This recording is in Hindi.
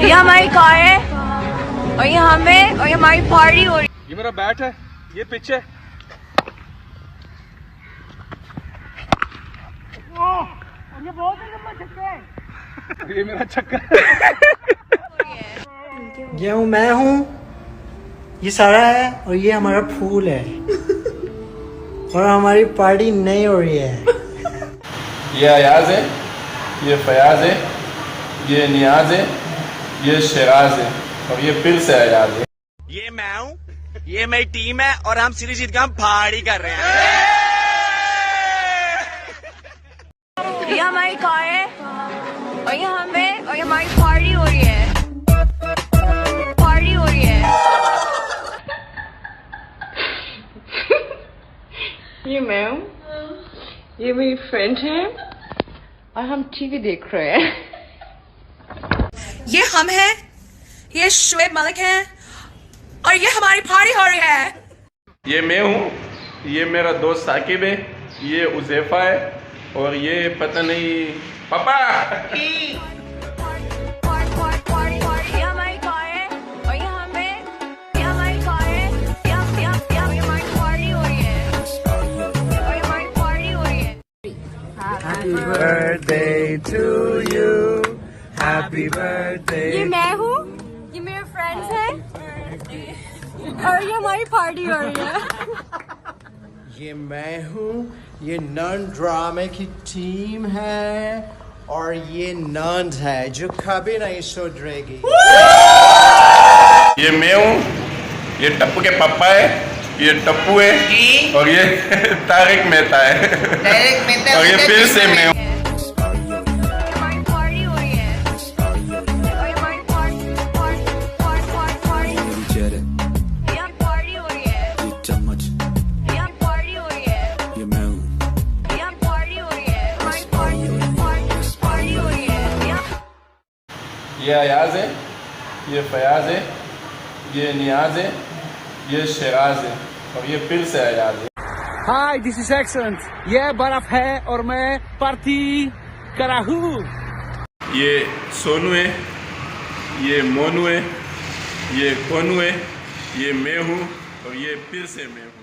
ये हमारी कार है और ये हमें और ये हमारी पार्टी हो रही है। ये मेरा बैट है, ये पिच है। ये बहुत ही लंबा छक्का है। ये मेरा छक्का। ये हूँ मैं हूँ, ये सारा है और ये हमारा फूल है और हमारी पार्टी नहीं हो रही है। ये अयाज है, ये फयाज है, ये नियाज है, ये शराज है और ये फिर से अयाज है। ये मैं हूँ, ये मेरी टीम है और हम सीरीज जीत के हम पार्टी कर रहे हैं। ये हमारी कार है और ये हमें और ये हमारी पार्टी हो रही है। पार्टी हो रही है। ये मैं हूँ, ये मेरी फ्रेंड है और हम टीवी देख रहे हैं। ये हम हैं, ये शुएब मलिक हैं और ये हमारी पार्टी हो रही है। ये मैं हूँ, ये मेरा दोस्त साकिब है, ये उज़ैफा है और ये पता नहीं पापा। ये हमारी कार है और ये हमें, ये हमारी कार है, ये हमारी पार्टी हो रही है और ये हमारी पार्टी हो रही है। Happy birthday to you, happy birthday। ये मैं हूँ, ये मेरे फ्रेंड्स हैं और ये हमारी पार्टी हो रही है। ये मैं हूँ, ये नन ड्रामे की टीम है और ये नंद है जो कभी नहीं सुधरेगी। ये मैं हूँ, ये टप्पू के पापा है, ये टप्पू है और ये तारिक मेहता है और ये फिर से मैं हूँ। हमारी पार्टी हो रही है और ये हमारी पार्टी हो रही है। ये पार्टी हो रही है। ये पार्टी हो रही है। हमारी पार्टी हो रही है। ये अयाज है, ये फयाज है, ये नियाज है, ये शराज है और ये फिर से अयाज है। हाय, दिस इज एक्सेलेंट। ये बर्फ है और मैं पार्टी करा हूँ। ये सोनू है, ये मोनू है, ये कोनू है, ये मैं हूँ और ये फिर से मैं हूँ।